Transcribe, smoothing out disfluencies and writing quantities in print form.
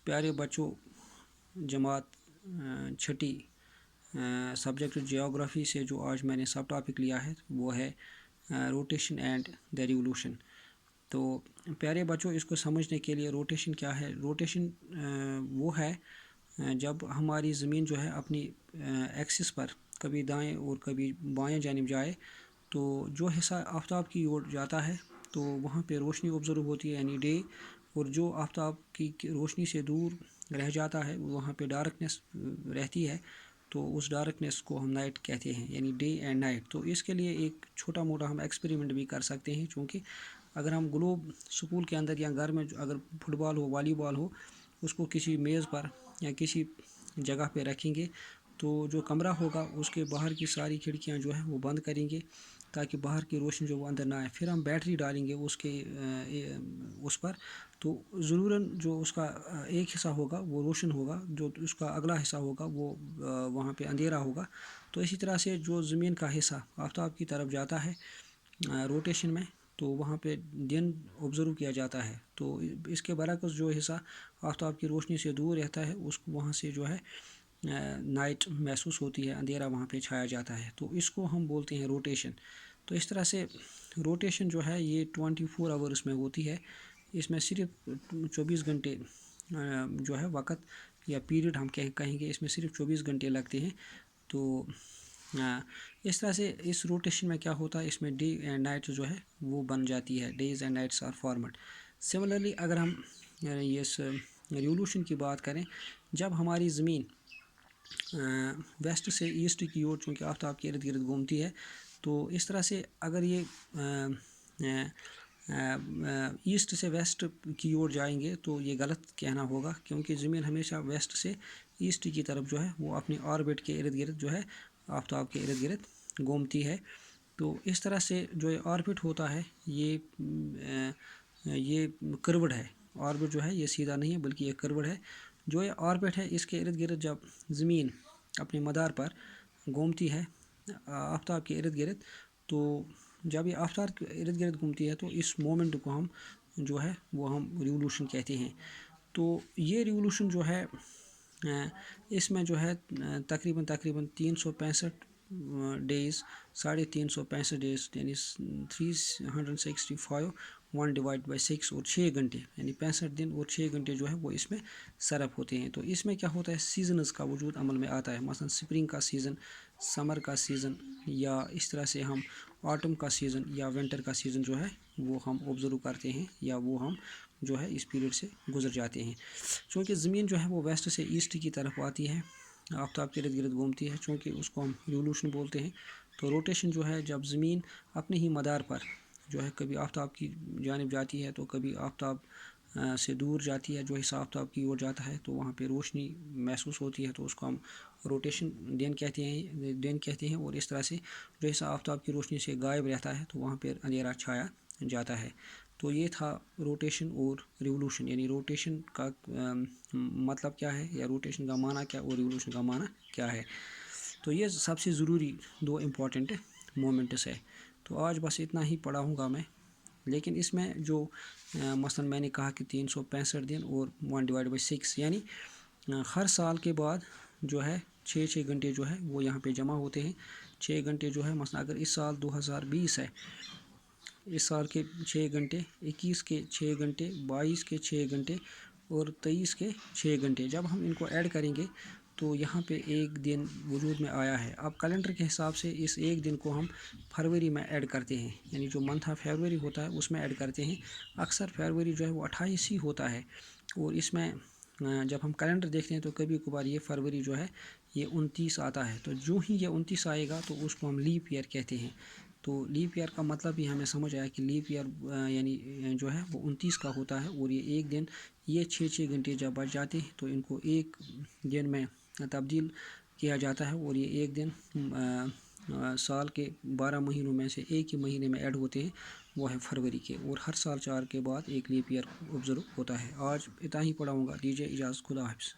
پیارے بچوں، جماعت چھٹی سبجیکٹ جیوگرافی سے جو آج میں نے سب ٹاپک لیا ہے وہ ہے روٹیشن اینڈ دا ریولوشن. تو پیارے بچوں، اس کو سمجھنے کے لیے روٹیشن کیا ہے. روٹیشن وہ ہے جب ہماری زمین جو ہے اپنی ایکسس پر کبھی دائیں اور کبھی بائیں جانب جائے، تو جو حصہ آفتاب کی اور جاتا ہے تو وہاں پہ روشنی آبزرو ہوتی ہے یعنی ڈے، اور جو آفتاب کی روشنی سے دور رہ جاتا ہے وہاں پہ ڈارکنیس رہتی ہے، تو اس ڈارکنیس کو ہم نائٹ کہتے ہیں یعنی ڈے اینڈ نائٹ. تو اس کے لیے ایک چھوٹا موٹا ہم ایکسپیریمنٹ بھی کر سکتے ہیں، چونکہ اگر ہم گلوب اسکول کے اندر یا گھر میں اگر فٹ بال ہو، والی بال ہو، اس کو کسی میز پر یا کسی جگہ پہ رکھیں گے تو جو کمرہ ہوگا اس کے باہر کی ساری کھڑکیاں جو ہے وہ بند کریں گے تاکہ باہر کی روشنی جو وہ اندر نہ آئے. پھر ہم بیٹری ڈالیں گے اس پر، تو ضروراً جو اس کا ایک حصہ ہوگا وہ روشن ہوگا، جو اس کا اگلا حصہ ہوگا وہ وہاں پہ اندھیرا ہوگا. تو اسی طرح سے جو زمین کا حصہ آفتاب کی طرف جاتا ہے روٹیشن میں، تو وہاں پہ دن آبزرو کیا جاتا ہے. تو اس کے برعکس جو حصہ آفتاب کی روشنی سے دور رہتا ہے اس کو وہاں سے جو ہے نائٹ محسوس ہوتی ہے، اندھیرا وہاں پہ چھایا جاتا ہے. تو اس کو ہم بولتے ہیں روٹیشن. تو اس طرح سے روٹیشن جو ہے یہ 24 آورس میں ہوتی ہے. اس میں صرف 24 گھنٹے جو ہے وقت یا پیریڈ ہم کہیں گے، اس میں صرف 24 گھنٹے لگتے ہیں. تو اس طرح سے اس روٹیشن میں کیا ہوتا ہے، اس میں ڈے اینڈ نائٹ جو ہے وہ بن جاتی ہے، days and nights are formed. Similarly اگر ہم اس ریولوشن کی بات کریں، جب ہماری زمین ویسٹ سے ایسٹ کی اور چونکہ آفتاب کے ارد گرد گھومتی ہے، تو اس طرح سے اگر یہ ایسٹ سے ویسٹ کی اور جائیں گے تو یہ غلط کہنا ہوگا، کیونکہ زمین ہمیشہ ویسٹ سے ایسٹ کی طرف جو ہے وہ اپنی آربٹ کے ارد گرد جو ہے آفتاب کے ارد گرد گھومتی ہے. تو اس طرح سے جو آربٹ ہوتا ہے یہ کروڈ ہے. آربٹ جو ہے یہ سیدھا نہیں ہے بلکہ یہ کروڈ ہے. جو یہ آربٹ ہے اس کے ارد گرد جب زمین اپنے مدار پر گھومتی ہے آفتاب کے ارد گرد، تو جب یہ آفتاب کے ارد گرد گھومتی ہے تو اس مومنٹ کو ہم جو ہے وہ ہم ریولوشن کہتے ہیں. تو یہ ریولوشن جو ہے اس میں جو ہے تقریباً 365 ڈیز، 365 ڈیز یعنی 365 1/6 اور 6 گھنٹے یعنی 65 دن اور 6 گھنٹے جو ہے وہ اس میں صرف ہوتے ہیں. تو اس میں کیا ہوتا ہے، سیزنز کا وجود عمل میں آتا ہے. مثلا سپرنگ کا سیزن، سمر کا سیزن، یا اس طرح سے ہم آٹم کا سیزن یا ونٹر کا سیزن جو ہے وہ ہم آبزرو کرتے ہیں یا وہ ہم جو ہے اس پیریڈ سے گزر جاتے ہیں. چونکہ زمین جو ہے وہ ویسٹ سے ایسٹ کی طرف آتی ہے، آفتاب کے ارد گرد گھومتی ہے، چونکہ اس کو ہم ریولوشن بولتے ہیں. تو روٹیشن جو ہے جب زمین اپنے ہی مدار پر جو ہے کبھی آفتاب کی جانب جاتی ہے تو کبھی آفتاب سے دور جاتی ہے، جو حصہ آفتاب کی اور جاتا ہے تو وہاں پہ روشنی محسوس ہوتی ہے، تو اس کو ہم روٹیشن دن کہتے ہیں. اور اس طرح سے جو حصہ آفتاب کی روشنی سے غائب رہتا ہے تو وہاں پہ اندھیرا چھایا جاتا ہے. تو یہ تھا روٹیشن اور ریولوشن، یعنی روٹیشن کا مطلب کیا ہے یا روٹیشن کا معنی کیا اور ریولوشن کا معنی کیا ہے. تو یہ سب سے ضروری 2 امپورٹنٹ مومنٹس ہے. تو آج بس اتنا ہی پڑھاؤں گا میں، لیکن اس میں جو مثلا میں نے کہا کہ 365 دن اور 1/6 یعنی ہر سال کے بعد جو ہے 6 گھنٹے جو ہے وہ یہاں پہ جمع ہوتے ہیں. 6 گھنٹے جو ہے مثلا اگر اس سال 2020 ہے، اس سال کے 6 گھنٹے، 21 کے 6 گھنٹے، 22 کے 6 گھنٹے اور 23 کے 6 گھنٹے، جب ہم ان کو ایڈ کریں گے تو یہاں پہ ایک دن وجود میں آیا ہے. اب کیلنڈر کے حساب سے اس ایک دن کو ہم فروری میں ایڈ کرتے ہیں، یعنی جو منتھ آف فروری ہوتا ہے اس میں ایڈ کرتے ہیں. اکثر فروری جو ہے وہ 28 ہی ہوتا ہے، اور اس میں جب ہم کیلنڈر دیکھتے ہیں تو کبھی کبھار یہ فروری جو ہے یہ 29 آتا ہے. تو جو ہی یہ 29 آئے گا تو اس کو ہم لیپ ایئر کہتے ہیں. تو لیپ ایئر کا مطلب بھی ہمیں سمجھ آیا کہ لیپ ایئر یعنی جو ہے وہ 29 کا ہوتا ہے، اور یہ ایک دن یہ 6 گھنٹے جب بچ جاتے ہیں تو ان کو ایک دن میں تبدیل کیا جاتا ہے، اور یہ ایک دن سال کے 12 مہینوں میں سے ایک ہی مہینے میں ایڈ ہوتے ہیں، وہ ہے فروری کے. اور ہر سال 4 کے بعد ایک لیپ ایئر آبزرو ہوتا ہے. آج اتنا ہی پڑھاؤں گا، دیجیے اجازت، خدا حافظ.